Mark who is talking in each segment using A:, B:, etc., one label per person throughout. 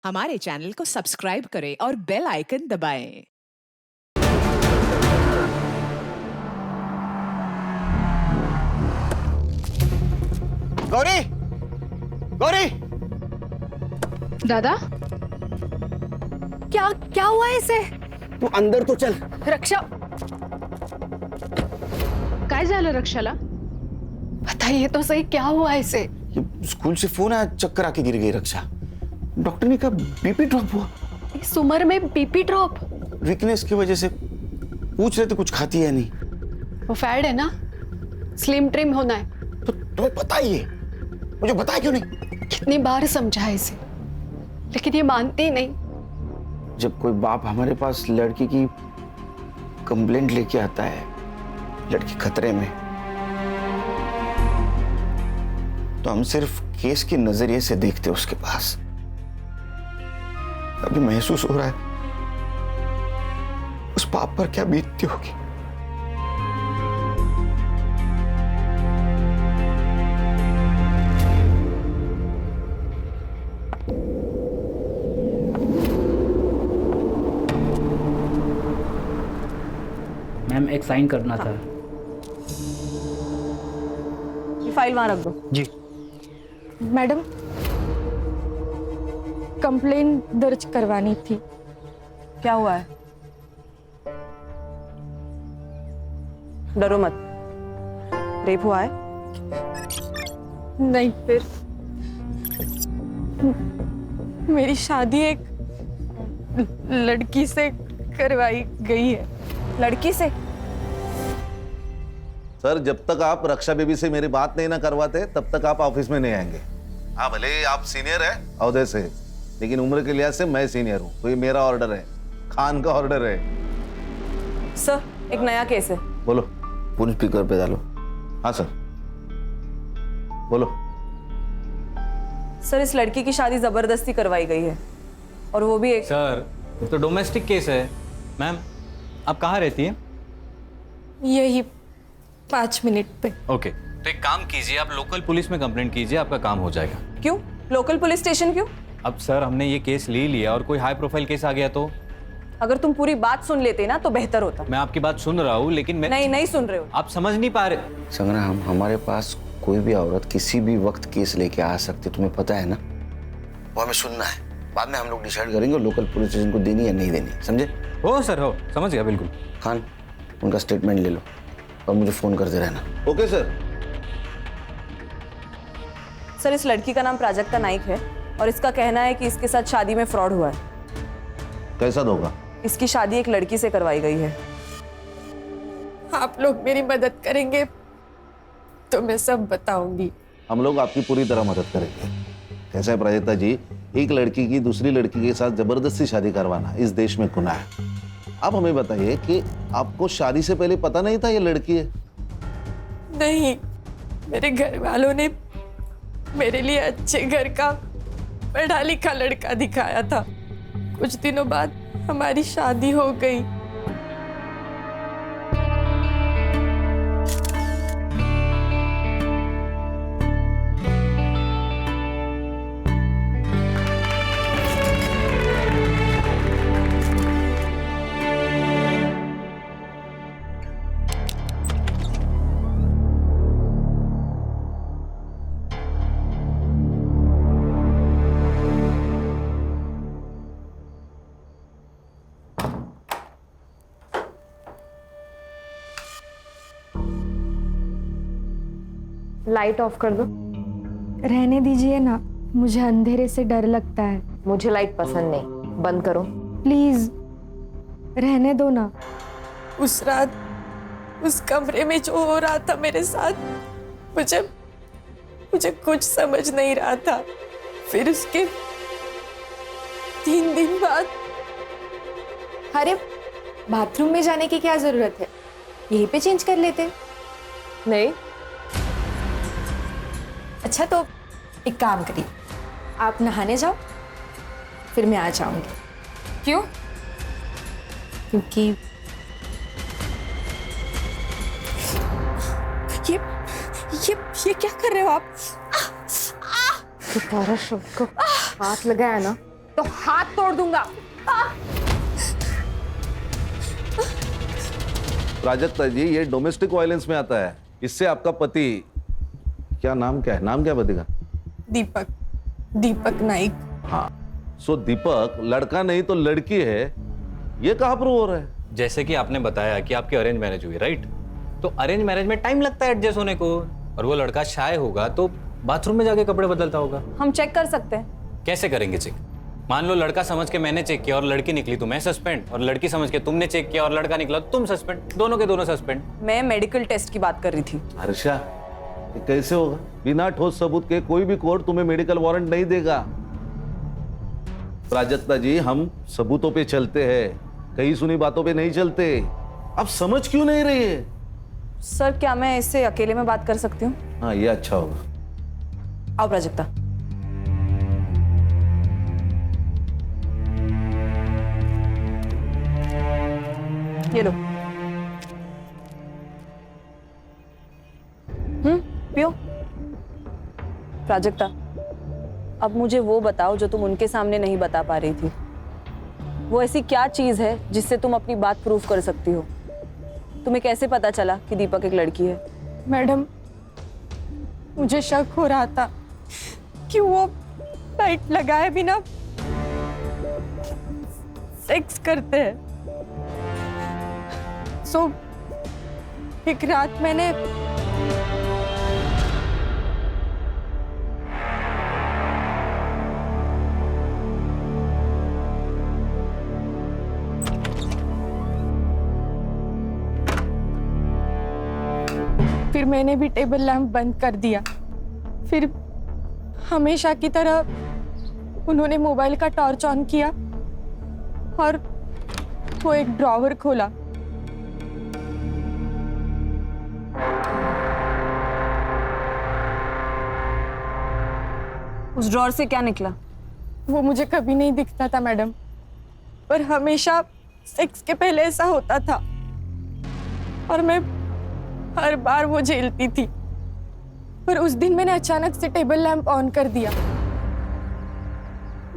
A: हमारे चैनल को सब्सक्राइब करें और बेल आइकन दबाएं।
B: गौरी, गौरी,
C: दादा, क्या क्या हुआ है इसे?
B: तू अंदर तो चल।
C: रक्षा, काय झालं रक्षाला? बताइए तो सही, क्या हुआ है इसे?
B: ये स्कूल से फोन आया, चक्कर आके गिर गई रक्षा। डॉक्टर ने कहा बीपी ड्रॉप हुआ।
C: इस उम्र में बीपी ड्रॉप?
B: वीकनेस की वजह से। पूछ रहे थे कुछ खाती है नहीं।
C: वो फैड है ना, स्लिम ट्रिम होना है।
B: तो तुम्हें पता ही है, मुझे बताया क्यों नहीं?
C: कितनी बार समझा इसे, लेकिन ये मानती ही नहीं।
B: जब कोई बाप हमारे पास लड़की की कंप्लेंट लेके आता है, लड़की खतरे में, तो हम सिर्फ केस के नजरिए से देखते उसके पास। अभी महसूस हो रहा है उस बाप पर क्या बीतती होगी।
D: मैम एक साइन करना था।
E: ये फाइल वहां रख दो।
D: जी।
F: मैडम, कंप्लेन दर्ज करवानी थी।
E: क्या हुआ है? डरो मत। रेप हुआ है?
F: नहीं, फिर मेरी शादी एक लड़की से करवाई गई है।
E: लड़की से?
G: सर, जब तक आप रक्षा बेबी से मेरी बात नहीं ना करवाते तब तक आप ऑफिस में नहीं आएंगे। हाँ, भले ही आप सीनियर है औहदे से, लेकिन उम्र के लिहाज से मैं सीनियर हूँ, तो ये मेरा ऑर्डर है, खान का ऑर्डर है।
E: सर, एक नया केस है।
G: बोलो।
B: फोन स्पीकर पे डालो।
G: हाँ सर, बोलो।
E: सर, इस लड़की की शादी जबरदस्ती करवाई गई है, और वो भी एक।
H: सर, ये तो डोमेस्टिक केस है। मैम, आप कहाँ रहती हैं?
F: यही 5 मिनट पे।
H: ओके, तो एक काम कीजिए, आप लोकल पुलिस में कंप्लेंट कीजिए, आपका काम हो जाएगा।
E: क्यों? लोकल पुलिस स्टेशन क्यों?
H: अब सर, हमने ये केस ले लिया और कोई हाई प्रोफाइल केस आ गया तो?
E: अगर तुम पूरी बात सुन लेते ना तो बेहतर होता।
H: मैं आपकी बात सुन रहा हूँ, लेकिन मैं
E: नहीं सुन रहे हो।
H: आप समझ नहीं पा रहे।
B: संग्राम, हमारे पास कोई भी औरत किसी भी वक्त केस लेके आ सकती, तुम्हें पता है ना? वो हमें सुनना है, बाद में हम लोग डिसाइड करेंगे लोकल पुलिस स्टेशन को देनी या नहीं देनी। समझे?
H: हो सर, हो, समझ गया बिल्कुल।
B: खान, उनका स्टेटमेंट ले लो और मुझे फोन करते रहना।
G: Okay sir.
E: सर, इस लड़की का नाम प्राजक्ता नाइक है और इसका कहना है कि इसके साथ शादी में फ्रॉड हुआ है।
G: कैसा धोखा?
E: इसकी शादी एक लड़की से करवाई गई है।
F: आप लोग मेरी मदद करेंगे तो मैं सब बताऊंगी।
G: हम लोग आपकी पूरी तरह मदद करेंगे। कैसा है प्राजक्ता जी, एक लड़की की दूसरी लड़की के साथ जबरदस्ती शादी करवाना इस देश में गुनाह है। आप हमें बताइए कि आपको शादी से पहले पता नहीं था ये लड़की है?
F: नहीं, मेरे घर वालों ने मेरे लिए अच्छे घर का पढ़ा लिखा लड़का दिखाया था। कुछ दिनों बाद हमारी शादी हो गई।
I: लाइट ऑफ कर दो।
F: रहने दीजिए ना, मुझे अंधेरे से डर लगता है।
I: मुझे लाइट पसंद नहीं, बंद करो।
F: प्लीज रहने दो ना। उस रात उस कमरे में जो हो रहा था मेरे साथ, मुझे कुछ समझ नहीं रहा था। फिर उसके 3 दिन बाद।
I: अरे, बाथरूम में जाने की क्या जरूरत है, यहीं पे चेंज कर लेते।
E: नहीं।
I: अच्छा, तो एक काम करिए, आप नहाने जाओ, फिर मैं आ जाऊंगी।
E: क्यों?
I: क्योंकि
F: ये क्या कर रहे हो आप?
I: तुम्हारा शव को हाथ लगाया ना, तो हाथ तोड़ दूंगा।
G: प्राजक्ता जी, ये डोमेस्टिक वायलेंस में आता है। इससे आपका पति, नाम क्या है पति का?
F: दीपक नाइक।
G: हाँ, सो दीपक लड़का नहीं तो लड़की है, ये कहाँ प्रूव हो रहा है?
H: जैसे कि आपने बताया कि आपकी अरेंज मैरिज हुई, राइट? तो अरेंज मैरिज में टाइम लगता है एडजस्ट होने को, और वो लड़का शाय होगा तो बाथरूम में जाके कपड़े बदलता होगा।
E: हम चेक कर सकते हैं।
H: कैसे करेंगे चेक? मान लो लड़का समझ के मैंने चेक किया और लड़की निकली तो मैं सस्पेंड, और लड़की समझ के तुमने चेक किया और लड़का निकला तो तुम सस्पेंड, दोनों के दोनों सस्पेंड।
E: मैं मेडिकल टेस्ट की बात कर रही थी।
G: हर्षा, ये कैसे होगा? बिना ठोस सबूत के कोई भी कोर्ट तुम्हें मेडिकल वारंट नहीं देगा। प्राजक्ता जी, हम सबूतों पे चलते हैं, कहीं सुनी बातों पे नहीं चलते। आप समझ क्यों नहीं रही है?
E: सर, क्या मैं इससे अकेले में बात कर सकती हूँ?
G: हाँ, ये अच्छा होगा।
E: आओ प्राजक्ता। ये लो। पियो। प्राजक्ता, अब मुझे वो बताओ जो तुम उनके सामने नहीं बता पा रही थी। वो ऐसी क्या चीज है जिससे तुम अपनी बात प्रूव कर सकती हो? तुम्हें कैसे पता चला कि दीपक एक लड़की है?
F: मैडम, मुझे शक हो रहा था कि वो लाइट लगाए बिना सेक्स करते हैं। सो एक रात मैंने फिर मैंने भी टेबल लैंप बंद कर दिया। फिर हमेशा की तरह उन्होंने मोबाइल का टॉर्च ऑन किया और वो एक ड्रॉवर खोला।
E: उस ड्रॉर से क्या निकला?
F: वो मुझे कभी नहीं दिखता था मैडम, पर हमेशा सेक्स के पहले ऐसा होता था और मैं हर बार वो झेलती थी। पर उस दिन मैंने अचानक से टेबल लैंप ऑन कर दिया।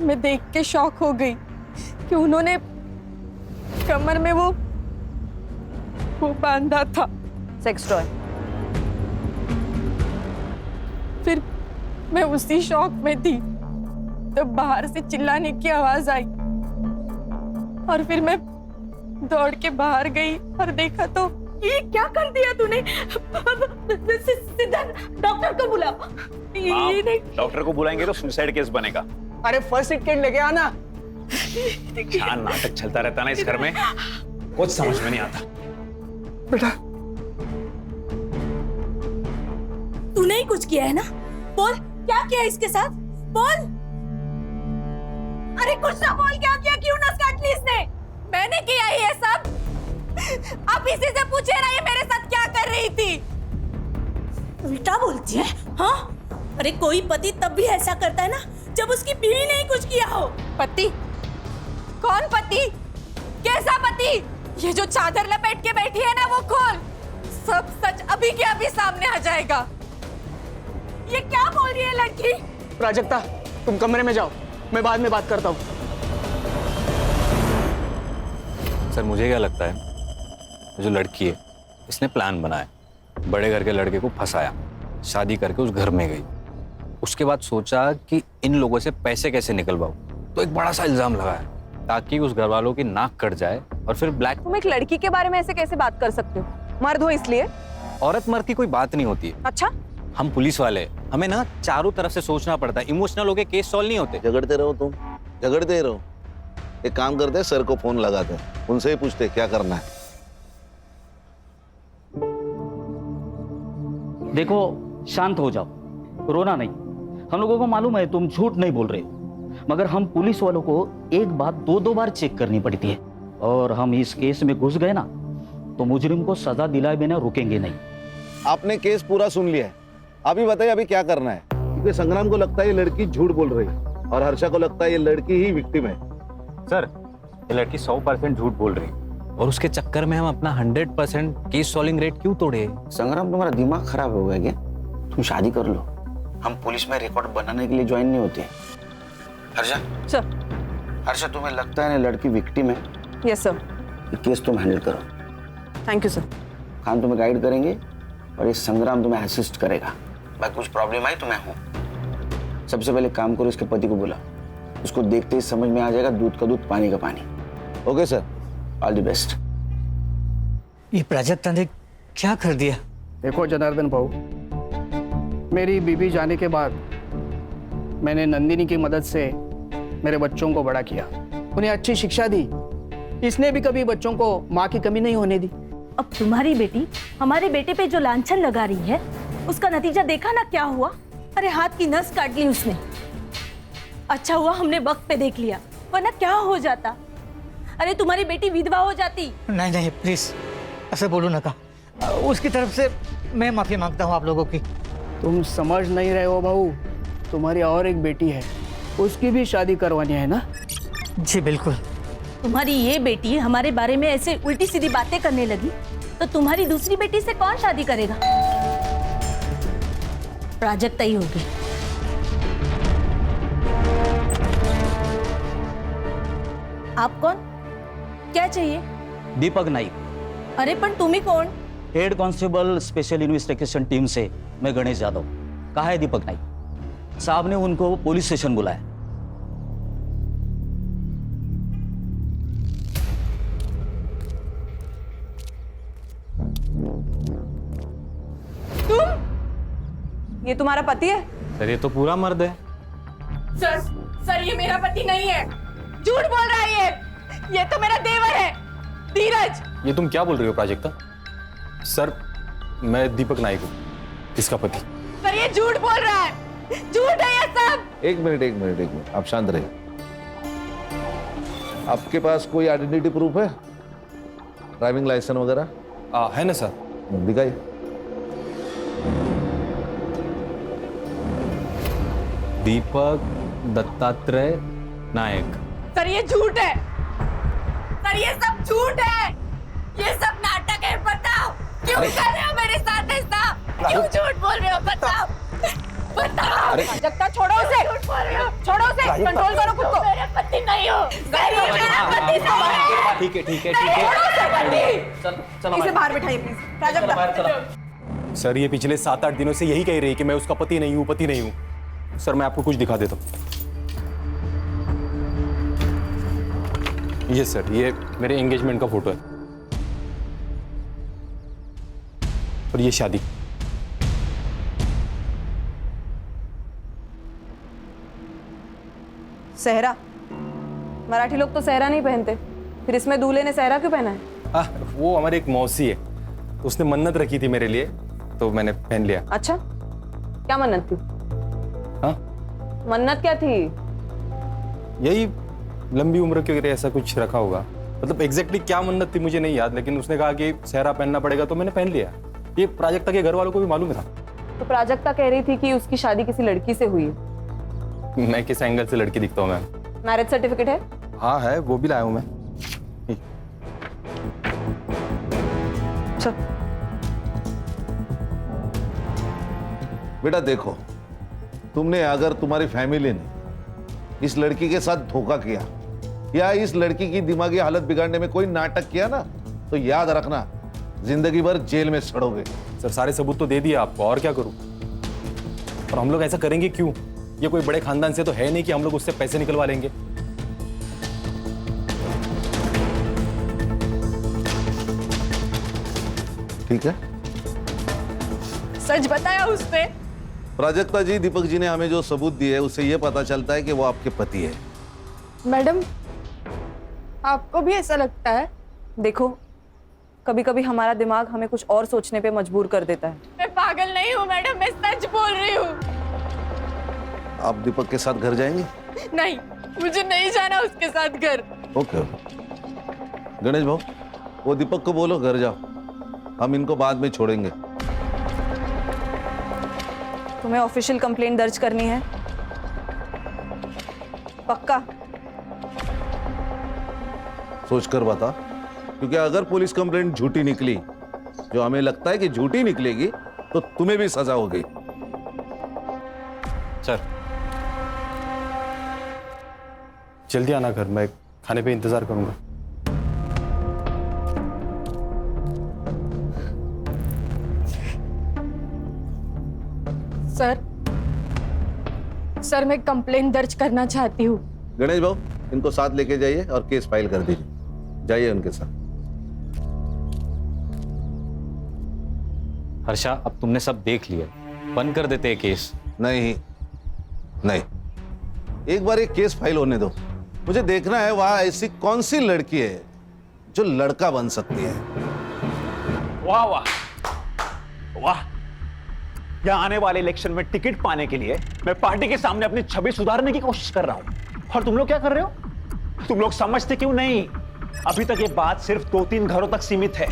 F: मैं देख के शॉक हो गई कि उन्होंने कमर में वो बांधा था।
E: Sex toy.
F: फिर मैं उसी शॉक में थी तो बाहर से चिल्लाने की आवाज आई और फिर मैं दौड़ के बाहर गई और देखा तो
J: ये क्या कर दिया तूने? सीधा डॉक्टर को बुला।
K: डॉक्टर को बुलाएंगे तो सुसाइड केस बनेगा।
L: अरे फर्स्ट एड किट लेके आना।
K: क्या नाटक चलता रहता ना इस घर में, कुछ समझ में नहीं आता।
L: बेटा,
J: तूने ही कुछ किया है ना? बोल, क्या किया इसके साथ? बोल। अरे कुछ ना बोल, क्या किया? क्यों नस काट ली इसने? मैंने किया ये सब। आप इसी से पूछे ना ये मेरे साथ क्या कर रही थी? उल्टा बोलती है, हाँ? अरे कोई पति तब भी ऐसा करता है ना जब उसकी बीवी ने ही कुछ किया हो।
F: पति? कौन पति? कैसा पति? ये जो चादर लपेट के बैठी है ना, वो खोल। सब सच अभी के अभी सामने आ जाएगा।
J: ये क्या बोल रही है लड़की?
L: प्राजक्ता, तुम कमरे में जाओ, मैं बाद में बात करता हूँ।
H: सर, मुझे क्या लगता है, जो लड़की है इसने प्लान बनाया, बड़े घर के लड़के को फंसाया, शादी करके उस घर में गई, उसके बाद सोचा कि इन लोगों से पैसे कैसे निकलवाऊं, तो एक बड़ा सा इल्जाम लगाया ताकि उस घर वालों की नाक कट जाए और फिर ब्लैक।
E: तुम एक लड़की के बारे में ऐसे कैसे बात कर सकते हो? मर्द हो इसलिए?
H: औरत मर्द की कोई बात नहीं होती है।
E: अच्छा,
H: हम पुलिस वाले, हमें ना चारों तरफ से सोचना पड़ता है, इमोशनल होके केस सॉल्व नहीं होते।
G: झगड़ते रहो तुम, झगड़ते रहो। एक काम करते हैं, सर को फोन लगाते हैं, उनसे ही पूछते हैं क्या करना है।
D: देखो, शांत हो जाओ, रोना नहीं। हम लोगों को मालूम है तुम झूठ नहीं बोल रहे, मगर हम पुलिस वालों को एक बात दो बार चेक करनी पड़ती है, और हम इस केस में घुस गए ना तो मुजरिम को सजा दिलाए बिना रुकेंगे नहीं।
G: आपने केस पूरा सुन लिया है, अभी बताइए अभी क्या करना है? क्योंकि संग्राम को लगता है ये लड़की झूठ बोल रही है और हर्षा को लगता है ये लड़की ही विक्टिम है।
H: सर, ये लड़की 100% झूठ बोल रही है और उसके चक्कर में हम अपना 100% केस सॉल्विंग रेट क्यों तोड़े?
B: संग्राम, तुम्हारा दिमाग खराब हो गया क्या? तुम शादी कर लो, हम पुलिस में रिकॉर्ड बनाने के लिए ज्वाइन नहीं होते। हर्षा,
E: चल।
B: हर्षा, तुम्हें लगता है ना लड़की विक्टिम है?
E: Yes sir.
B: ये केस तुम हैंडल करो।
E: Thank you sir.
B: खान तुम्हें गाइड करेंगे और ये संग्राम तुम्हें असिस्ट करेगा। बाकी कुछ प्रॉब्लम आई तो मैं हूँ। सबसे पहले काम करो, इसके पति को बुला। उसको देखते ही समझ में आ जाएगा दूध का दूध पानी का पानी।
G: Okay sir,
B: all the best.
M: ये प्राजक्ता ने क्या कर दिया?
L: देखो जनार्दन भाऊ, मेरी बीबी जाने के बाद मैंने नंदिनी की मदद से मेरे बच्चों को बड़ा किया, उन्हें अच्छी शिक्षा दी। इसने भी कभी बच्चों को माँ की कमी नहीं होने दी।
J: अब तुम्हारी बेटी हमारे बेटे पे जो लांछन लगा रही है, उसका नतीजा देखा ना क्या हुआ? अरे हाथ की नस काट ली उसने। अच्छा हुआ हमने वक्त पे देख लिया, वरना क्या हो जाता? अरे तुम्हारी बेटी विधवा हो जाती।
M: नहीं नहीं प्लीज ऐसे बोलो ना। उसकी तरफ से मैं माफी मांगता हूँ आप लोगों की।
L: तुम समझ नहीं रहे हो भाऊ, तुम्हारी और एक बेटी है, उसकी भी शादी करवानी है ना?
M: जी बिल्कुल।
J: तुम्हारी ये बेटी हमारे बारे में ऐसे उल्टी सीधी बातें करने लगी तो तुम्हारी दूसरी बेटी से कौन शादी करेगा? प्राजक्ता ही होगी। आप कौन? क्या चाहिए?
D: दीपक नाइक,
J: अरे पण तुम्ही कोण?
D: Head constable special investigation team से मैं गणेश यादव। कहाँ है दीपक नाइक? साहब ने उनको पुलिस स्टेशन बुलाया।
E: ये तुम्हारा पति है?
H: सर ये तो पूरा मर्द है।
F: सर ये मेरा पति नहीं है, झूठ बोल रहा है ये तो मेरा देवर है, धीरज।
H: ये तुम क्या बोल रही हो प्राजक्ता? सर मैं दीपक नाइक हूँ, इसका पति।
F: सर ये झूठ बोल रहा है, झूठ है ये सब।
G: एक मिनट, आप शांत रहिए। आपके पास कोई आइडेंटिटी प्रूफ है? ड्राइविंग लाइसेंस वगैरह?
H: है ना सर।
G: दिखाइए।
H: दीपक दत्तात्रेय नायक।
F: सर ये झूठ है, सर ये सब झूठ है, ये सब नाटक है। बताओ क्यों कर रहे हो मेरे साथ ऐसा? क्यों झूठ बोल रहे हो? बताओ बताओ।
E: प्राजक्ता छोड़ो उसे, छोड़ो उसे, कंट्रोल करो खुद को।
F: मेरे पति नहीं हो, सर ये मेरा पति नहीं है।
H: ठीक है।
E: इसे बाहर बिठाइए प्लीज। प्राजक्ता
H: सर ये पिछले 7-8 दिनों से यही कह रही है कि मैं उसका पति नहीं हूँ। सर मैं आपको कुछ दिखा देता हूँ। ये सर, ये मेरे एंगेजमेंट का फोटो है और ये शादी।
E: सहरा, मराठी लोग तो सहरा नहीं पहनते, फिर इसमें दूल्हे ने सहरा क्यों पहना है?
H: वो हमारी एक मौसी है, उसने मन्नत रखी थी मेरे लिए तो मैंने पहन लिया।
E: अच्छा, क्या मन्नत थी?
H: हाँ?
E: मन्नत क्या थी?
H: यही लंबी उम्र के लिए ऐसा कुछ रखा होगा। मतलब एग्जैक्टली क्या मन्नत थी मुझे नहीं याद, लेकिन उसने कहा कि सहरा पहनना पड़ेगा तो मैंने पहन लिया। ये प्राजक्ता के घर वालों को भी मालूम था।
E: तो प्राजक्ता कह रही थी कि उसकी शादी किसी लड़की से हुई है।
H: मैं किस एंगल से लड़की दिखता हूँ मैम?
E: मैरिज सर्टिफिकेट है?
H: हाँ है, वो भी लाया हूँ मैं।
E: अच्छा।
G: बेटा देखो, तुमने अगर तुम्हारी फैमिली ने इस लड़की के साथ धोखा किया या इस लड़की की दिमागी हालत बिगाड़ने में कोई नाटक किया ना, तो याद रखना जिंदगी भर जेल में सड़ोगे।
H: सर सारे सबूत तो दे दिए आपको, और क्या करूं? और हम लोग ऐसा करेंगे क्यों? ये कोई बड़े खानदान से तो है नहीं कि हम लोग उससे पैसे निकलवा लेंगे।
G: ठीक है,
F: सच बताया उसने।
G: प्राजक्ता जी, दीपक जी ने हमें जो सबूत दिए उससे यह पता चलता है कि वो आपके पति है।
F: मैडम आपको भी ऐसा लगता है?
E: देखो, कभी कभी हमारा दिमाग हमें कुछ और सोचने पे मजबूर कर देता है।
F: मैं पागल नहीं हूँ मैडम, मैं सच बोल रही हूँ।
G: आप दीपक के साथ घर जाएंगे?
F: नहीं, मुझे नहीं जाना उसके साथ घर।
G: ओके गणेश भाऊ, वो दीपक को बोलो घर जाओ, हम इनको बाद में छोड़ेंगे।
E: तुम्हें ऑफिशियल कंप्लेंट दर्ज करनी है? पक्का?
G: सोचकर बता, क्योंकि अगर पुलिस कंप्लेंट झूठी निकली, जो हमें लगता है कि झूठी निकलेगी, तो तुम्हें भी सजा होगी।
H: सर
N: जल्दी आना घर, मैं खाने पे इंतजार करूंगा।
C: सर मैं कंप्लेंट दर्ज करना चाहती हूँ।
G: गणेश भाऊ, इनको साथ लेके जाइए और केस फाइल कर दीजिए। जाइए उनके साथ।
H: हर्षा, अब तुमने सब देख लिया, बंद कर देते हैं केस।
G: नहीं नहीं, एक बार एक केस फाइल होने दो। मुझे देखना है वहां ऐसी कौन सी लड़की है जो लड़का बन सकती है।
K: वाह वाह वाह, यहाँ आने वाले इलेक्शन में टिकट पाने के लिए मैं पार्टी के सामने अपनी छवि सुधारने की कोशिश कर रहा हूं, और तुम लोग क्या कर रहे हो? तुम लोग समझते क्यों नहीं? अभी तक ये बात सिर्फ 2-3 घरों तक सीमित है,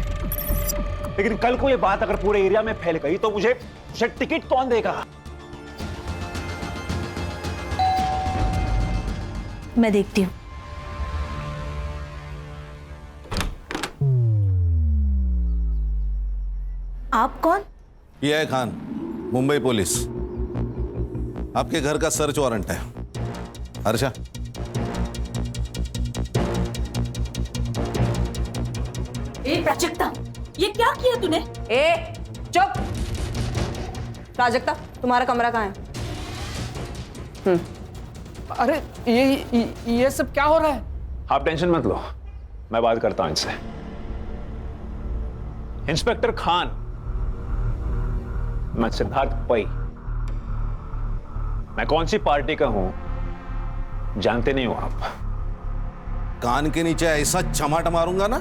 K: लेकिन कल को ये बात अगर पूरे एरिया में फैल गई तो मुझे टिकट कौन देगा?
J: मैं देखती हूँ। आप कौन?
G: ये है खान, मुंबई पुलिस। आपके घर का सर्च वारंट है। हर्षा,
J: प्राजक्ता, ये क्या किया तूने?
E: ए चुप! प्राजक्ता, तुम्हारा कमरा कहाँ है?
L: अरे ये सब क्या हो रहा है?
K: आप टेंशन मत लो, मैं बात करता हूं इनसे। इंस्पेक्टर खान, मैं सिद्धार्थ पै। मैं कौन सी पार्टी का हूं जानते नहीं हो आप?
G: कान के नीचे ऐसा चमाट मारूंगा ना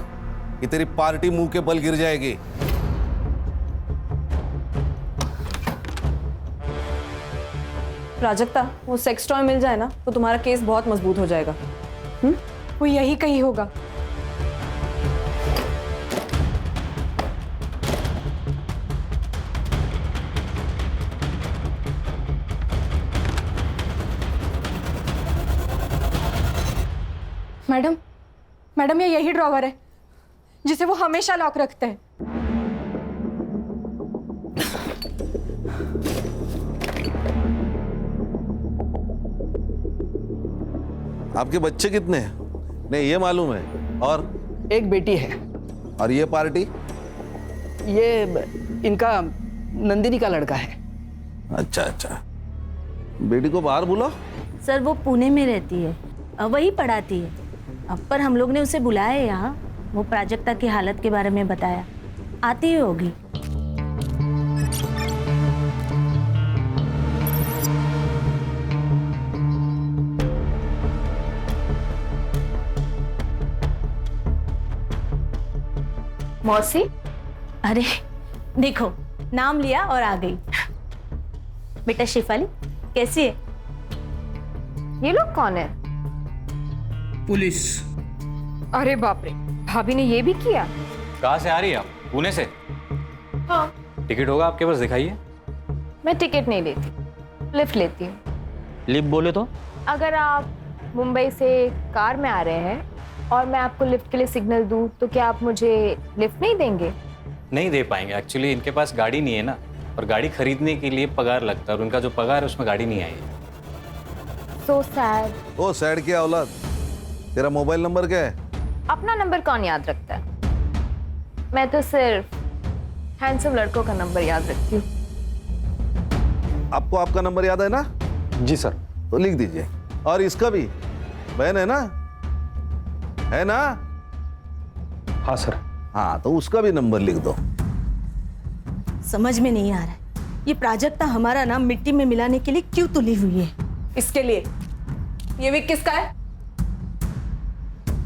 G: कि तेरी पार्टी मुंह के बल गिर जाएगी।
E: प्राजक्ता, वो सेक्स टॉय मिल जाए ना तो तुम्हारा केस बहुत मजबूत हो जाएगा।
C: वो यही कहीं होगा। मैडम ये यही ड्रॉवर है जिसे वो हमेशा लॉक रखते हैं।
G: आपके बच्चे कितने हैं? नहीं, ये मालूम है। और
L: एक बेटी है।
G: और ये पार्टी?
L: ये इनका नंदिनी का लड़का है।
G: अच्छा अच्छा, बेटी को बाहर बुलाओ।
J: सर वो पुणे में रहती है, वही पढ़ाती है। अब पर हम लोग ने उसे बुलाया है यहाँ, वो प्राजक्ता की हालत के बारे में बताया, आती ही होगी।
C: मौसी,
J: अरे देखो, नाम लिया और आ गई। बेटा शिफाली, कैसी है?
C: ये लोग कौन है?
L: पुलिस।
C: अरे बाप रे, भाभी ने ये भी किया?
H: कहाँ से आ रही है आप? पुणे से?
C: हाँ।
H: टिकट होगा आपके पास, दिखाइए।
C: मैं टिकट नहीं लेती, लिफ्ट लेती हूँ।
D: लिफ्ट बोले तो?
C: अगर आप मुंबई से कार में आ रहे हैं और मैं आपको लिफ्ट के लिए सिग्नल दूं तो क्या आप मुझे लिफ्ट नहीं देंगे?
H: नहीं दे पाएंगे, एक्चुअली इनके पास गाड़ी नहीं है ना, और गाड़ी खरीदने के लिए पगार लगता है और उनका जो पगार है उसमें गाड़ी नहीं आई है।
C: So sad।
G: ओ सैड क्या औलाद, तेरा मोबाइल नंबर क्या है?
C: अपना नंबर कौन याद रखता है? मैं तो सिर्फ हैंडसम लड़कों का नंबर याद रखती हूँ।
G: आपको आपका नंबर याद है ना?
N: जी सर।
G: तो लिख दीजिए। और इसका भी, बहन है ना? है ना?
N: हाँ सर।
G: हाँ, तो उसका भी नंबर लिख दो।
J: समझ में नहीं आ रहा है, ये प्राजक्ता हमारा नाम मिट्टी में मिलाने के लिए क्यों तुली हुई है?
E: इसके लिए ये विक किसका है?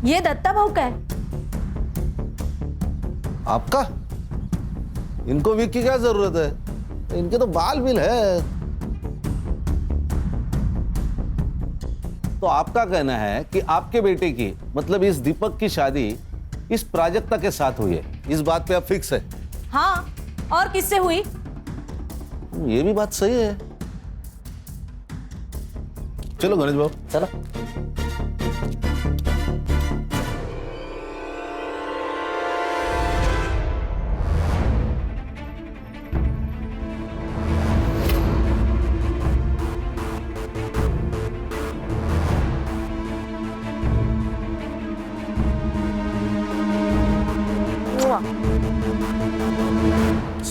J: ये दत्ता भाऊ का है।
G: आपका? इनको विक की क्या जरूरत है? इनके तो बाल बिल है। तो आपका कहना है कि आपके बेटे की, मतलब इस दीपक की शादी इस प्राजक्ता के साथ हुई है, इस बात पे आप फिक्स है?
J: हाँ, और किससे हुई?
G: ये भी बात सही है। चलो गणेश बाबू, चलो।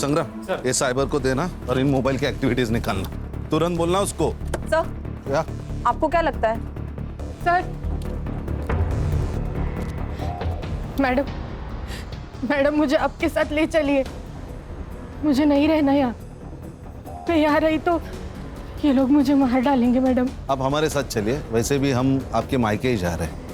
G: संग्राम, ये साइबर को देना और इन मोबाइल की एक्टिविटीज निकालना, तुरंत बोलना उसको।
E: सर,
G: क्या
E: आपको क्या लगता है?
F: सर, मैडम मुझे आपके साथ ले चलिए, मुझे नहीं रहना यहाँ। मैं यहाँ रही तो ये लोग मुझे मार डालेंगे मैडम।
G: आप हमारे साथ चलिए, वैसे भी हम आपके मायके ही जा रहे हैं।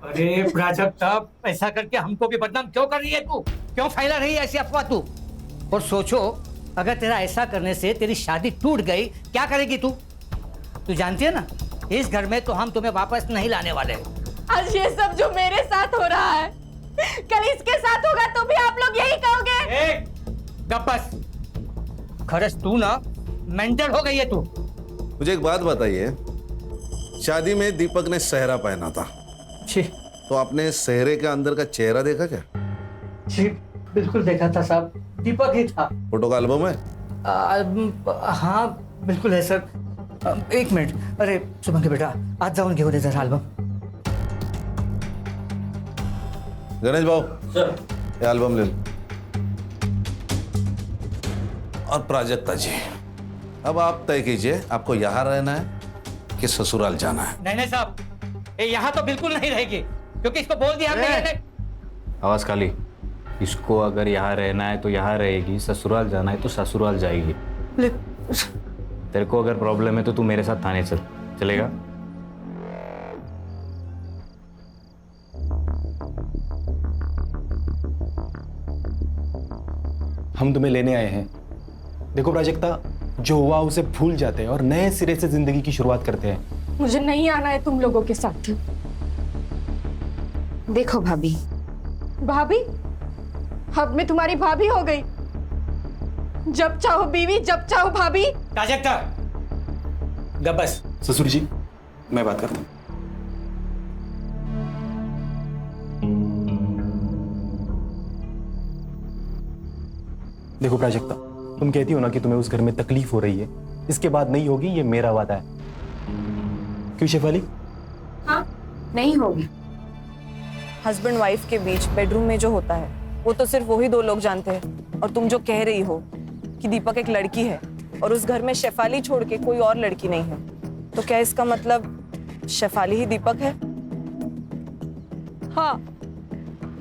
M: अरे प्राजक्ता, ऐसा करके हमको भी बदनाम क्यों कर रही है तू? क्यों फैला रही है ऐसी अफवाह तू? और सोचो, अगर तेरा ऐसा करने से तेरी शादी टूट गई, क्या करेगी तू? तू जानती है ना, इस घर में तो हम तुम्हें वापस नहीं लाने वाले।
F: आज ये सब जो मेरे साथ हो रहा है, कल इसके साथ होगा तो भी आप लोग यही कहोगे।
M: बस खरस, तू ना मेंटल हो गई है तू।
G: मुझे एक बात बताइए, शादी में दीपक ने सेहरा पहना था, तो आपने सेहरे के अंदर का चेहरा देखा क्या?
M: जी बिल्कुल देखा था साहब, दीपक ही था।
G: फोटो का एल्बम है?
M: हाँ बिल्कुल है सर। एक मिनट, अरे सुमन के बेटा, आज जाऊन घेऊन जरा एल्बम।
G: गणेश भाऊ सर, ये एल्बम ले लो। और प्राजक्ता जी, अब आप तय कीजिए, आपको यहाँ रहना है कि ससुराल जाना है?
M: नहीं साहब, ये यहाँ तो बिल्कुल नहीं रहेगी, क्योंकि इसको बोल दिया हमने।
H: आवाज खाली। इसको अगर यहाँ रहना है तो यहाँ रहेगी, ससुराल जाना है तो ससुराल जाएगी। तेरे को अगर प्रॉब्लम है तो तू मेरे साथ थाने चल, चलेगा?
N: हम तुम्हें लेने आए हैं। देखो प्राजक्ता, जो हुआ उसे भूल जाते हैं और नए सिरे से जिंदगी की शुरुआत करते हैं।
F: मुझे नहीं आना है तुम लोगों के साथ।
I: देखो भाभी,
F: अब मैं तुम्हारी भाभी हो गई। जब चाहो बीवी, जब चाहो भाभी।
M: प्राजक्ता, गबस।
N: ससुर जी, मैं बात करता हूँ। देखो प्राजक्ता, तुम कहती हो ना कि तुम्हें उस घर में तकलीफ हो रही है, इसके बाद नहीं होगी, ये मेरा वादा है। क्यों शेफाली?
I: हाँ, नहीं होगी।
E: हस्बैंड वाइफ के बीच बेडरूम में जो होता है वो तो सिर्फ वही दो लोग जानते हैं। और तुम जो कह रही हो कि दीपक एक लड़की है और उस घर में शेफाली छोड़ के कोई और लड़की नहीं है, तो क्या इसका मतलब शेफाली ही दीपक है?
O: हाँ,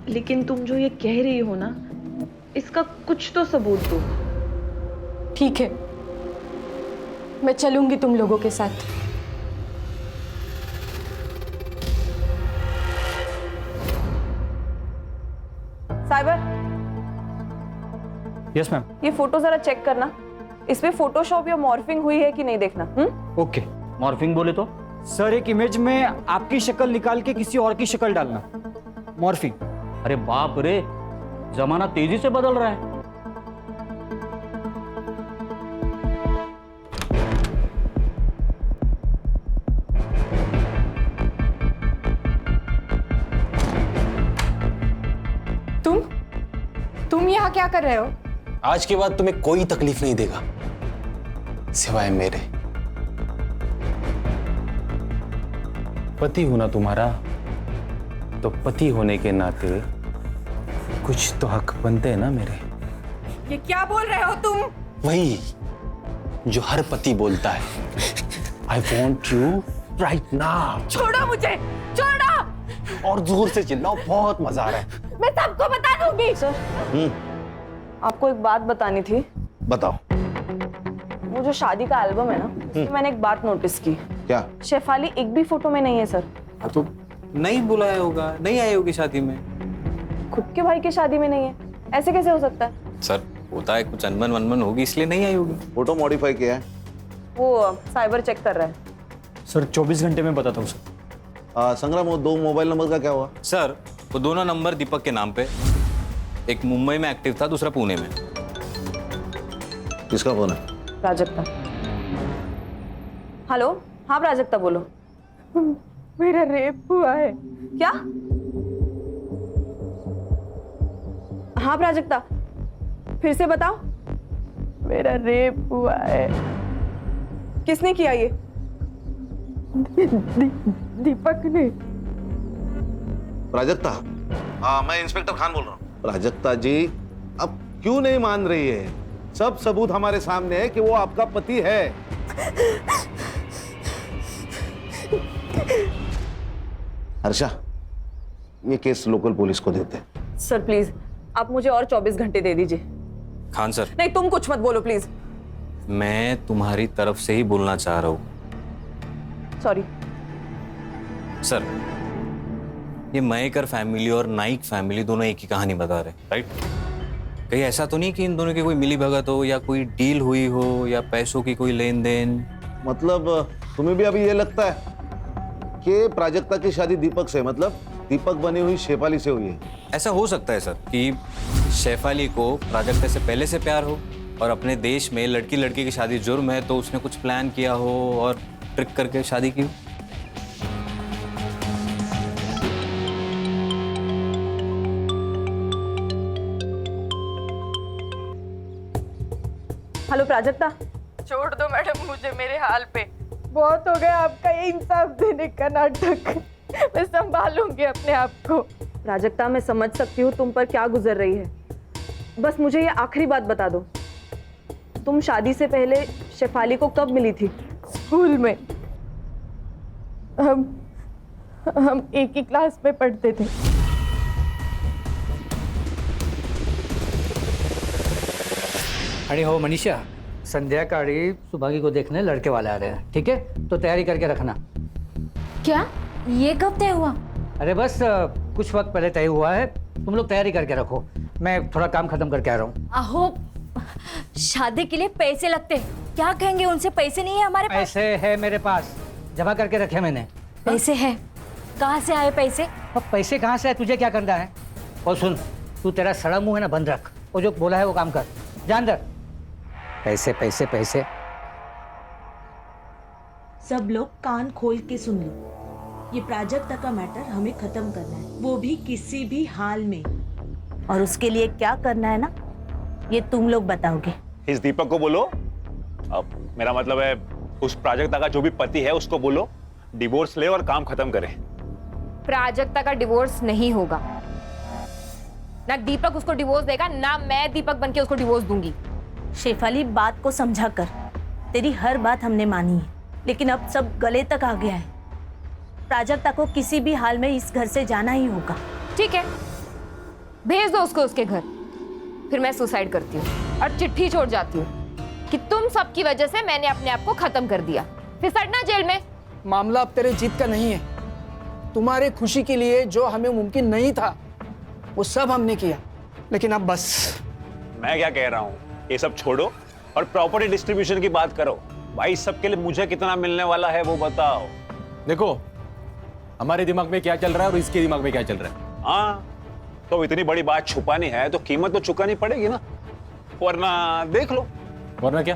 O: लेकिन तुम जो ये कह रही हो ना, इसका कुछ तो सबूत दो।
F: ठीक है, मैं चलूंगी तुम लोगों के साथ।
E: Cyber,
D: yes ma'am.
E: ये फोटो जरा चेक करना, इसमें फोटोशॉप या मॉर्फिंग हुई है कि नहीं देखना।
D: ओके। मॉर्फिंग बोले तो?
L: सर, एक इमेज में आपकी शक्ल निकाल के किसी और की शक्ल डालना, मॉर्फिंग।
D: अरे बाप रे, जमाना तेजी से बदल रहा है।
F: तुम यहाँ क्या कर रहे हो?
N: आज के बाद तुम्हें कोई तकलीफ नहीं देगा सिवाय मेरे। पति हूं ना तुम्हारा, तो पति होने के नाते कुछ तो हक बनते हैं ना मेरे।
F: ये क्या बोल रहे हो तुम?
N: वही जो हर पति बोलता है, I want you right now.
F: छोड़ो मुझे, छोड़ो।
N: और जोर से चिल्लाओ, बहुत मजा आ रहा है।
F: मैं सबको बता दूंगी।
E: सर, आपको एक बात बतानी थी।
G: बताओ।
E: वो जो शादी का एल्बम है ना, उसमें मैंने एक बात नोटिस की।
G: क्या?
E: शेफाली एक भी फोटो में नहीं है सर।
H: तो नहीं बुलाया होगा, नहीं आई होगी शादी में।
E: खुद के भाई की शादी में नहीं है, ऐसे कैसे हो सकता है?
H: सर, होता है, कुछ अनबन वनबन होगी इसलिए नहीं आई होगी।
G: फोटो मॉडिफाई किया है?
E: वो साइबर चेक कर रहा है।
L: सर 24 घंटे में बताता हूँ सर।
G: संग्राम, वो 2 मोबाइल नंबर का क्या हुआ?
H: सर, वो दोनों नंबर दीपक के नाम पे, एक मुंबई में एक्टिव था, दूसरा पुणे में।
G: किसका फोन है?
E: प्राजक्ता। हेलो, हाँ प्राजक्ता बोलो।
F: मेरा रेप हुआ है।
E: क्या? हाँ प्राजक्ता, फिर से बताओ।
F: मेरा रेप हुआ है।
E: किसने किया ये?
F: दीपक ने।
G: प्राजक्ता, हाँ मैं इंस्पेक्टर खान बोल रहा हूँ। प्राजक्ता जी अब क्यों नहीं मान रही है? सब सबूत हमारे सामने है कि वो आपका पति है। हर्षा, ये केस लोकल पुलिस को देते हैं।
E: सर प्लीज आप मुझे और 24 घंटे दे दीजिए।
H: खान सर,
E: नहीं तुम कुछ मत बोलो प्लीज।
H: मैं तुम्हारी तरफ से ही बोलना चाह रहा हूँ।
E: सॉरी
H: सर, ये मयेकर फैमिली और नाइक फैमिली दोनों एक ही कहानी बता रहे, राइट? कहीं ऐसा तो नहीं कि इन दोनों की कोई मिली भगत हो या कोई डील हुई हो या पैसों की कोई लेन देन?
G: मतलब तुम्हें भी अभी ये लगता है कि प्राजक्ता की शादी दीपक से, मतलब दीपक बनी हुई शेफाली से हुई है?
H: ऐसा हो सकता है सर कि शेफाली को प्राजक्ता से पहले से प्यार हो और अपने देश में लड़की लड़की की शादी जुर्म है तो उसने कुछ प्लान किया हो और ट्रिक करके शादी की हो।
E: हेलो प्राजक्ता।
F: छोड़ दो मैडम मुझे मेरे हाल पे, बहुत हो गया आपका ये इंसाफ देने का नाटक। मैं संभालूंगी अपने आप को।
E: प्राजक्ता मैं समझ सकती हूँ तुम पर क्या गुजर रही है, बस मुझे ये आखिरी बात बता दो, तुम शादी से पहले शेफाली को कब मिली थी?
F: स्कूल में। हम एक ही क्लास में पढ़ते थे।
M: अरे हो मनीषा, संध्याकाळी सुभागी को देखने लड़के वाले आ रहे हैं, ठीक है? तो तैयारी करके रखना।
J: क्या ये कब तय हुआ?
M: अरे बस कुछ वक्त पहले तय हुआ है, तुम लोग तैयारी करके रखो, मैं थोड़ा काम खत्म करके आ रहा हूँ।
J: आहो, शादी के लिए पैसे लगते, क्या कहेंगे उनसे? पैसे नहीं है हमारे पास।
M: पैसे है मेरे पास, जमा करके रखे मैंने।
J: पैसे है? कहाँ से आए पैसे?
M: अब पैसे कहाँ से आए, तुझे क्या करना है? और सुन, तू तेरा सड़ा मुंह है ना बंद रख, वो जो बोला है वो काम कर, जा अंदर। पैसे पैसे पैसे।
P: सब लोग कान खोल के सुन लो, ये प्राजक्ता का मैटर हमें खत्म करना है, वो भी किसी भी हाल में।
J: और उसके लिए क्या करना है ना, ये तुम लोग बताओगे।
K: इस दीपक को बोलो, अब मेरा मतलब है उस प्राजक्ता का जो भी पति है उसको बोलो डिवोर्स ले और काम खत्म करे।
C: प्राजक्ता का डिवोर्स नहीं होगा, ना दीपक उसको डिवोर्स देगा, ना मैं दीपक बनके उसको डिवोर्स दूंगी।
J: शेफाली, बात को समझा कर, तेरी हर बात हमने मानी है, लेकिन अब सब गले तक आ गया है। प्राजक्ता को किसी भी हाल में इस घर से जाना ही होगा।
C: ठीक है, भेज दो उसको उसके घर, फिर मैं सुसाइड करती हूँ और चिट्ठी छोड़ जाती हूँ कि तुम सबकी वजह से मैंने अपने आप को खत्म कर दिया, फिर सड़ना जेल में।
L: मामला अब तेरे जीत का नहीं है, तुम्हारे खुशी के लिए जो हमें मुमकिन नहीं था वो सब हमने किया, लेकिन अब बस।
K: मैं क्या कह रहा हूँ, ये सब छोड़ो और प्रॉपर्टी डिस्ट्रीब्यूशन की बात करो। भाई सबके लिए मुझे कितना मिलने वाला है वो बताओ।
N: देखो हमारे दिमाग में क्या चल रहा है और इसके दिमाग में क्या चल रहा है।
K: हाँ, तो इतनी बड़ी बात छुपानी है तो कीमत तो चुकानी पड़ेगी ना, वरना देख लो।
N: वरना क्या?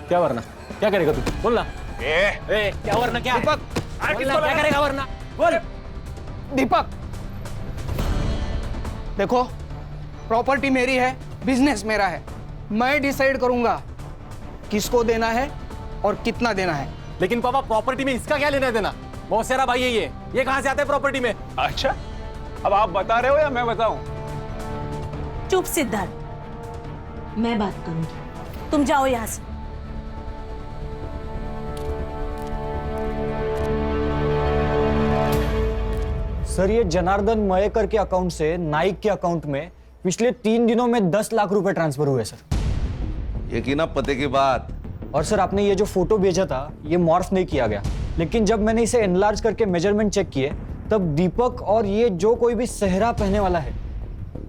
N: क्या वरना? क्या करेगा तू? बोल ना। क्या वरना? क्या
L: दीपक,
N: क्या करेगा वरना? बोल।
L: दीपक देखो, प्रॉपर्टी मेरी है, बिजनेस मेरा है, मैं डिसाइड करूंगा किसको देना है और कितना देना है।
N: लेकिन पापा प्रॉपर्टी में इसका क्या लेना देना? बहुत सारा भाई है ये कहां से आता है प्रॉपर्टी में?
K: अच्छा, अब आप बता रहे हो या मैं बताऊं?
J: चुप सिद्धार्थ,
P: मैं बात करूंगी,
J: तुम जाओ यहाँ से।
Q: सर, ये जनार्दन मयेकर के अकाउंट से नाइक के अकाउंट में पिछले 3 दिनों में 10 लाख रुपए ट्रांसफर हुए सर।
G: ये की ना पते की बात।
Q: और सर आपने ये जो फोटो भेजा था ये मॉर्फ नहीं किया गया, लेकिन जब मैंने इसे एनलार्ज करके मेजरमेंट चेक किए तब दीपक और ये जो कोई भी सेहरा पहनने वाला है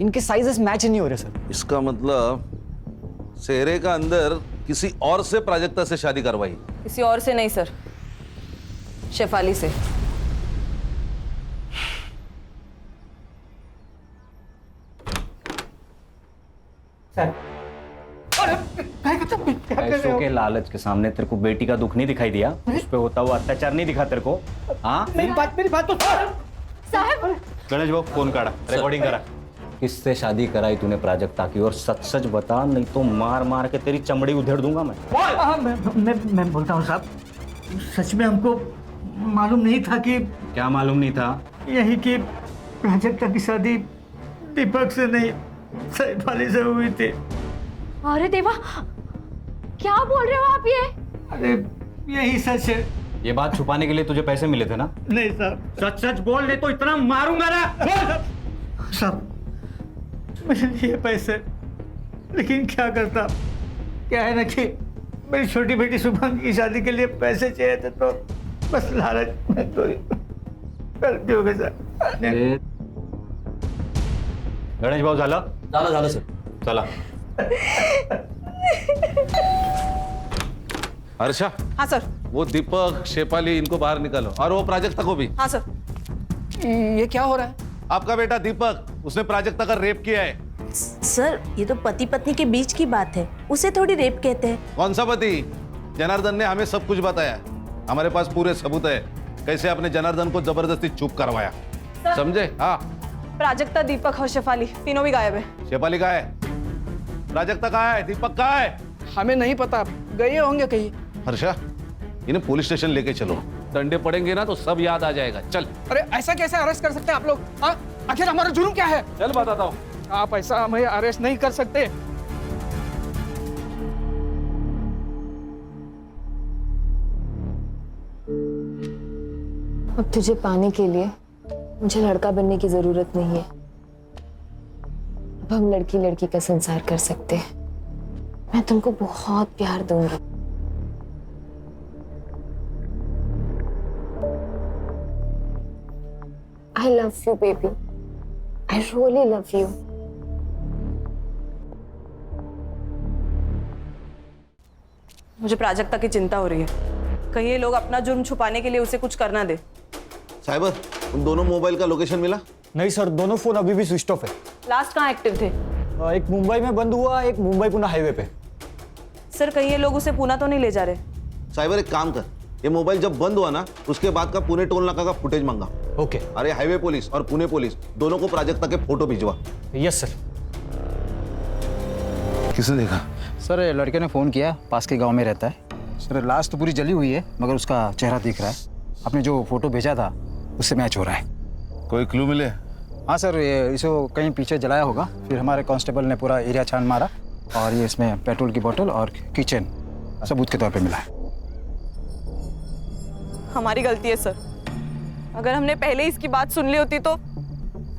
Q: इनके साइजेस मैच नहीं हो रहे सर।
G: इसका मतलब सेहरे का अंदर किसी और से प्राजक्ता से शादी करवाई?
E: किसी और से नहीं सर, शेफाली से।
D: पैसों के लालच के सामने तेरे को बेटी का दुख नहीं दिखाई दिया? उस पे होता हुआ अत्याचार नहीं दिखा तेरे को? हाँ,
L: मेरी बात तो
C: साहब,
K: गणेश बाबू फोन काटा, रिकॉर्डिंग करा।
D: किससे शादी कराई तूने प्राजक्ता की? और सच सच बता, नहीं तो मार मार के तेरी चमड़ी उधेड़ दूंगा मैं।
M: मैं बोलता हूँ साहब, सच में हमको मालूम नहीं था कि
K: क्या मालूम नहीं था?
M: यही कि प्राजक्ता की शादी दीपक से नहीं सैफ अली से हुई थी।
C: अरे देवा, क्या बोल रहे हो आप ये?
M: अरे यही सच है।
K: ये बात छुपाने के लिए तुझे पैसे मिले थे ना?
M: नहीं साहब।
K: सच सच बोल, नहीं तो इतना मारूंगा ना।
M: साहब मुझे लिए पैसे, लेकिन क्या करता, क्या है ना कि मेरी छोटी बेटी शुभम की शादी के लिए पैसे चाहिए थे, तो बस लालच में तो गलती हो गई सर।
K: गणेश भाऊ झालं?
D: झालं सर.
K: चला.
G: हर्षा,
P: हाँ सर।
G: वो दीपक, शेफाली, इनको बाहर निकालो, और वो प्राजक्ता को भी.
P: हाँ सर।
L: ये क्या हो रहा है?
G: आपका बेटा दीपक, उसने प्राजक्ता का रेप किया है.
P: सर ये तो पति पत्नी के बीच की बात है, उसे थोड़ी रेप कहते हैं।
G: कौन सा पति? जनार्दन ने हमें सब कुछ बताया. हमारे पास पूरे सबूत है कैसे आपने जनार्दन को जबरदस्ती चुप करवाया. समझे? हाँ.
E: प्राजक्ता, दीपक और शेफाली तीनों भी गायब है।
G: शेफाली कहाँ है? प्राजक्ता कहाँ है? दीपक कहाँ है?
L: हमें नहीं पता, गए होंगे कहीं।
G: हर्षा, इन्हें पुलिस स्टेशन लेके चलो. डंडे पड़ेंगे ना तो सब याद आ जाएगा. चल.
L: अरे ऐसा कैसे अरेस्ट कर सकते हैं आप लोग? हाँ, आखिर हमारा जुर्म क्या है?
G: चल बताता हूँ.
L: आप ऐसा हमें अरेस्ट नहीं कर सकते।
C: अब तुझे पाने के लिए मुझे लड़का बनने की जरूरत नहीं है। अब हम लड़की लड़की का संसार कर सकते हैं। मैं तुमको बहुत प्यार दूंगी। I love you, baby. I really love you.
E: मुझे प्राजक्ता की चिंता हो रही है, कहीं ये लोग अपना जुर्म छुपाने के लिए उसे कुछ करना दे।
G: साइबर, उन दोनों मोबाइल का लोकेशन मिला?
Q: नहीं सर, दोनों फोन अभी भी स्विच ऑफ है.
E: लास्ट कहाँ एक्टिव थे?
Q: एक मुंबई में बंद हुआ, एक मुंबई पुणे हाईवे पे.
E: सर कहीं ये लोग उसे पुणे तो नहीं ले जा रहे?
G: साइबर एक काम कर, ये मोबाइल जब बंद हुआ ना उसके बाद का पुणे टोल नाका का फुटेज मांगा.
Q: ओके.
G: अरे हाईवे पुलिस और पुणे पुलिस दोनों को प्राजक्ता के फोटो भिजवा.
Q: Yes sir.
G: किसने देखा?
R: सर लड़के ने फ़ोन किया, पास के गांव में रहता है. सर लाश तो पूरी जली हुई है मगर उसका चेहरा दिख रहा है. आपने जो फोटो भेजा था उससे मैच हो रहा है.
G: कोई क्लू मिले?
R: हाँ सर, ये इसको कहीं पीछे जलाया होगा, फिर हमारे कांस्टेबल ने पूरा एरिया छान मारा और ये इसमें पेट्रोल की बोतल और किचन सबूत के तौर पे मिला है.
E: हमारी गलती है सर, अगर हमने पहले इसकी बात सुन ली होती तो.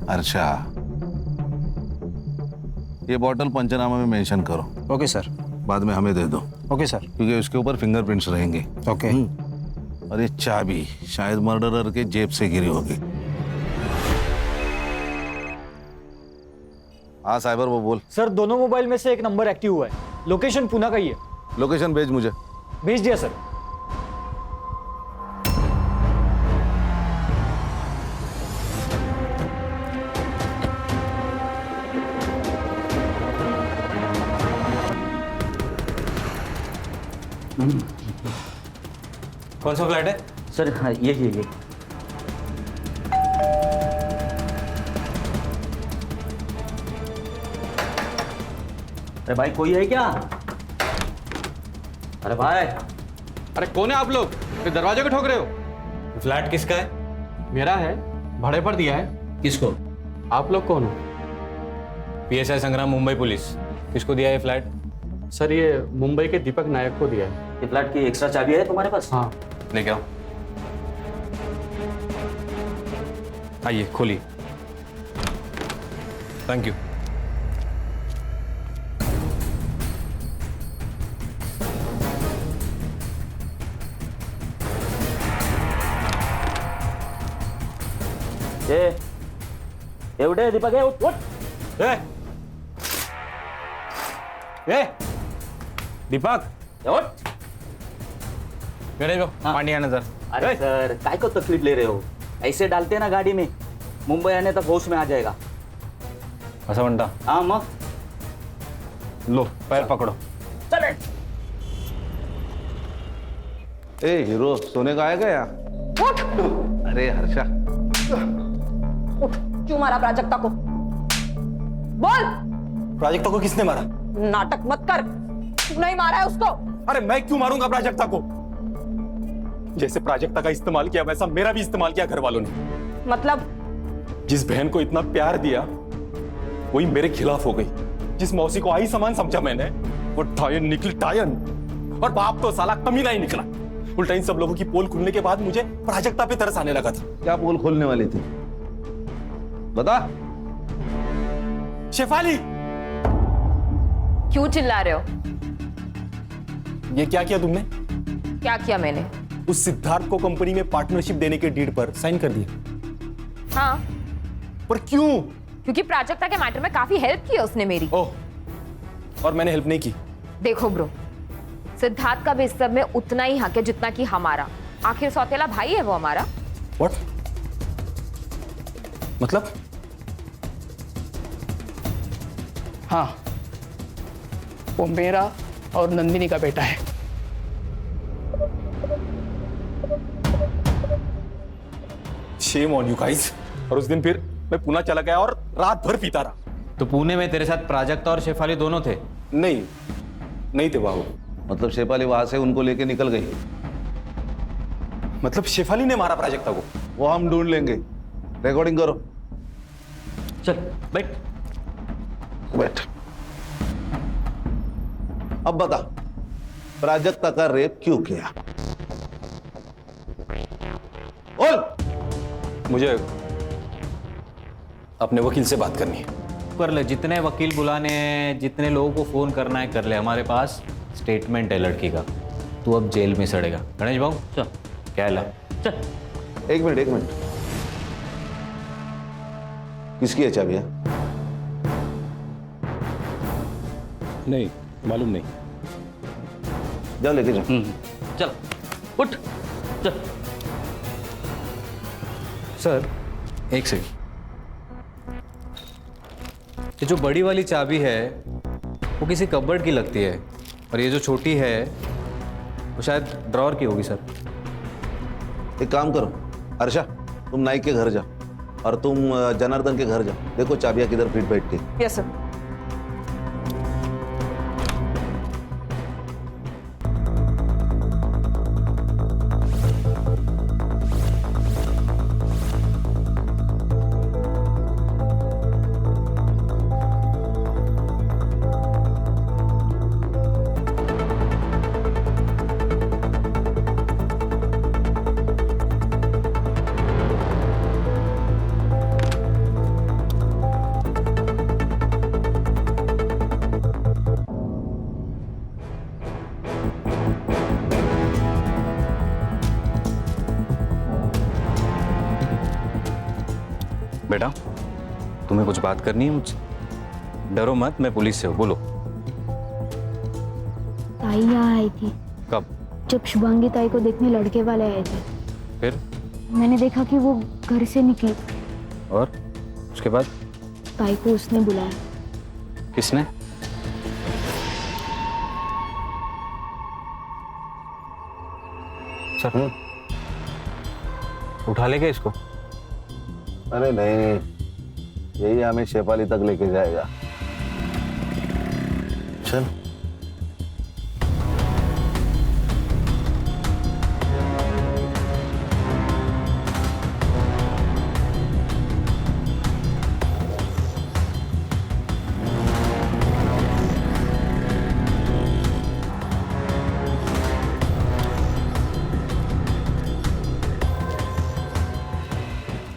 G: अच्छा, ये बोतल पंचनामा में मेंशन करो.
R: Okay sir.
G: बाद में हमें दे दो.
R: Okay sir.
G: क्योंकि उसके ऊपर फिंगरप्रिंट्स रहेंगे.
R: ओके.
G: और ये चाबी शायद मर्डरर के जेब से गिरी होगी. हाँ साइबर, वो बोल.
Q: सर दोनों मोबाइल में से एक नंबर एक्टिव हुआ है, लोकेशन पुणे का ही है.
G: लोकेशन भेज मुझे.
Q: भेज दिया सर.
H: कौन सा फ्लैट है?
D: सर हाँ, ये. अरे भाई कोई है क्या? अरे भाई.
N: अरे कौन है आप लोग? ये दरवाजे को ठोक रहे हो?
H: फ्लैट किसका है?
N: मेरा है, भाड़े पर दिया है.
H: किसको?
N: आप लोग कौन हो?
H: PSI संग्राम, मुंबई पुलिस. किसको दिया ये फ्लैट?
N: सर ये मुंबई के दीपक नायक को दिया है.
D: ये फ्लैट की एक्स्ट्रा चाबी है तुम्हारे पास?
N: हाँ.
H: लेके आओ. आइए खोलिए. Thank you.
D: एवढे दीपक, उठ.
H: दीपक
D: उठ.
H: गणेश भाऊ, पानी आना जरा.
D: अरे सर काय को तकलीफ ले रहे हो? ऐसे डालते ना गाड़ी में, मुंबई आने तक होश में आ जाएगा.
H: असं म्हणता?
D: हाँ मग.
H: लो पैर पकड़ो.
D: चले.
G: ए हीरो, सोने का आएगा या? अरे हर्षा,
E: क्यों मारा प्राजक्ता को? बोल.
N: प्राजक्ता को किसने मारा?
E: नाटक मत कर, तू नहीं मारा है उसको.
N: अरे मैं क्यों मारूंगा प्राजक्ता को? जैसे प्राजक्ता का इस्तेमाल किया वैसा मेरा भी इस्तेमाल किया घर वालों ने।
E: मतलब
N: जिस बहन को इतना प्यार दिया वही मेरे खिलाफ हो गई। जिस मौसी को आई सामान समझा मैंने वो टायन निकली टायन। और बाप तो साला कमीना ही निकला। उल्टा इन सब लोगों की पोल खुलने के बाद मुझे प्राजक्ता पे तरस आने लगा था।
G: क्या पोल खोलने वाली थी बता।
N: शेफाली
C: क्यों चिल्ला रहे हो?
N: ये क्या किया तुमने?
C: क्या किया मैंने?
N: उस सिद्धार्थ को कंपनी में पार्टनरशिप देने के डीड पर साइन कर दिया।
C: हाँ।
N: पर क्यों?
C: क्योंकि प्राजक्ता के मैटर में काफी हेल्प की उसने मेरी।
N: ओह, और मैंने हेल्प नहीं की।
C: देखो ब्रो, सिद्धार्थ का भी इस सब में उतना ही हक है जितना कि हमारा। आखिर सौतेला भाई है वो हमारा।
N: What? मतलब?
L: हाँ, वो मेरा और नंदिनी का बेटा है।
N: Shame on you guys। और उस दिन फिर मैं पुणे चला गया और रात भर पीता रहा।
H: तो पुणे में तेरे साथ प्राजक्ता और शेफाली दोनों थे?
N: नहीं थे बाबू।
G: मतलब शेफाली वहां से उनको लेके निकल गई?
N: मतलब शेफाली ने मारा प्राजक्ता को?
G: वो हम ढूंढ लेंगे। रिकॉर्डिंग करो।
D: चल बैठ
G: बैठ। अब बता, प्राजक्ता का रेप क्यों किया? बोल।
N: मुझे अपने वकील से बात करनी है।
H: कर ले, जितने वकील बुलाने हैं, जितने लोगों को फोन करना है कर ले। हमारे पास स्टेटमेंट है लड़की का। तू अब जेल में सड़ेगा। गणेश भाऊ चल, क्या ला चल।
G: एक मिनट। किसकी है चाबियां?
N: नहीं मालूम नहीं।
G: जाओ लेके जाओ।
D: चल उठ चल।
H: सर एक सेकंड, ये जो बड़ी वाली चाबी है वो किसी कपबोर्ड की लगती है और ये जो छोटी है वो शायद ड्रॉअर की होगी सर।
G: एक काम करो अर्षा, तुम नाइक के घर जाओ और तुम जनार्दन के घर जाओ। देखो चाबियां किधर फिट बैठती।
E: Yes sir.
H: बेटा तुम्हें कुछ बात करनी है मुझसे? डरो मत, मैं पुलिस से हूँ। बोलो।
S: ताई यहाँ आई थी।
H: कब?
S: जब शुभांगी ताई को देखने लड़के वाले आए थे।
H: फिर?
S: मैंने देखा कि वो घर से निकली।
H: और उसके बाद?
S: ताई को उसने बुलाया।
H: किसने? सर उठा ले क्या इसको?
G: अरे नहीं, यही हमें शेफाली तक लेके जाएगा। चल।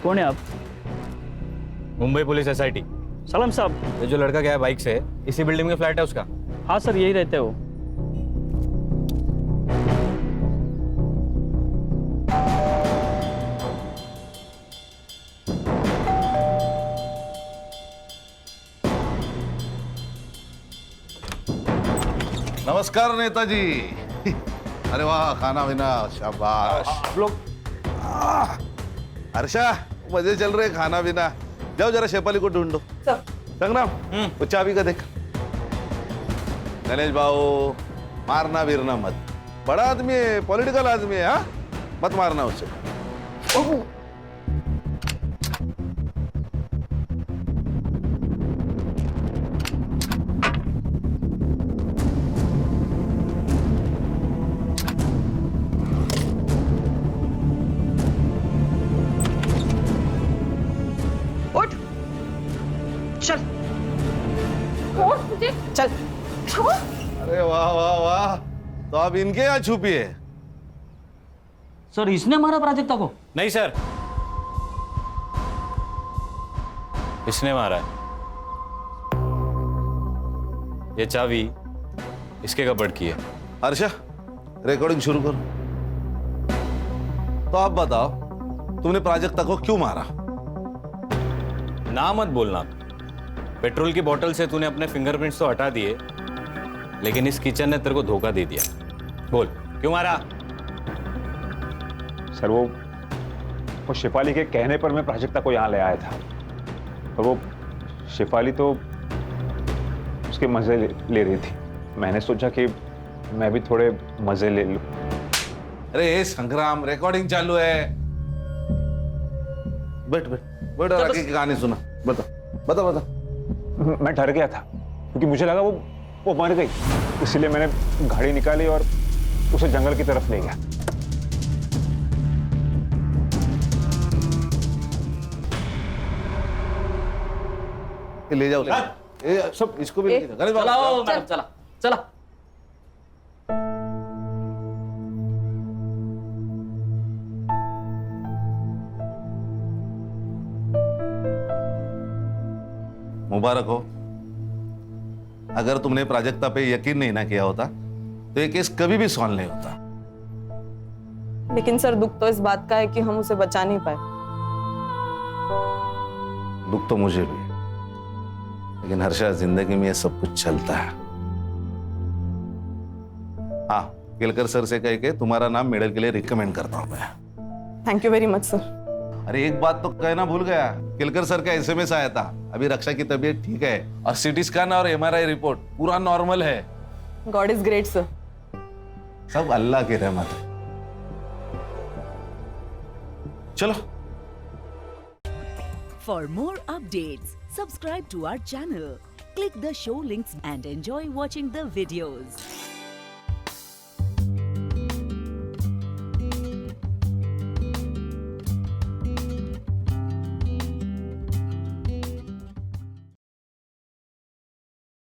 D: कौन है आप?
H: Mumbai police SIT।
D: सलाम साहब।
H: ये जो लड़का गया है बाइक से, इसी बिल्डिंग में फ्लैट है उसका?
D: हाँ सर, यही रहते हो।
G: नमस्कार नेताजी। अरे वाह, खाना पीना शाबाश।
N: आप लोग
G: हर्षा, मजे चल रहे खाना पीना। जाओ जरा शेफाली को ढूंढो। संग्राम, वो चाबी का देख। गणेश भाऊ, मारना बीरना मत। बड़ा आदमी है, पॉलिटिकल आदमी है। हाँ, मत मारना उसे।
C: बस।
G: अरे वाह वाह वाह, तो आप इनके यहाँ छुपी है?
D: सर इसने मारा प्राजक्ता को?
H: नहीं सर, इसने मारा है। ये चाबी इसके कपबोर्ड की है।
G: हर्षा, रिकॉर्डिंग शुरू करो। तो आप बताओ, तुमने प्राजक्ता को क्यों मारा?
H: ना मत बोलना। पेट्रोल की बोतल से तूने अपने फिंगरप्रिंट्स तो हटा दिए, लेकिन इस किचन ने तेरे को धोखा दे दिया। बोल क्यों मारा?
K: सर वो शिफाली के कहने पर मैं प्राजक्ता को यहाँ ले आया था, और वो शिफाली तो उसके मजे ले रही थी। मैंने सोचा कि मैं भी थोड़े मजे ले लूं।
G: अरे संग्राम, रिकॉर्डिंग चालू है। बैठ बैठ बैठ और आगे की कहानी सुना। बता बता बता।
K: मैं डर गया था क्योंकि मुझे लगा वो मर गई, इसलिए मैंने गाड़ी निकाली और उसे जंगल की तरफ ले गया।
G: ले जाओ, ले जाओ। सब इसको भी लेके जाओ। गणेश बाबू,
D: चलाओ मैडम, चला चला।
G: मुबारक हो। अगर तुमने प्राजक्ता पे यकीन नहीं ना किया होता तो ये केस कभी भी सॉल्व नहीं होता।
E: लेकिन सर दुख तो इस बात का है कि हम उसे बचा नहीं पाए।
G: दुख तो मुझे भी, लेकिन हर्षा जिंदगी में ये सब कुछ चलता है। हाँ, केलकर सर से कह के तुम्हारा नाम मेडल के लिए रिकमेंड करता हूं मैं।
E: Thank you very much sir.
G: अरे एक बात तो कहना भूल गया, केलकर सर का एसएमएस आया था। अभी रक्षा की तबीयत ठीक है और सीटी स्कैन और एमआरआई रिपोर्ट पूरा नॉर्मल है।
E: God is great sir.
G: सब अल्लाह की रहमत है। चलो।
T: For more updates, subscribe to our channel, click the show links and enjoy watching the videos.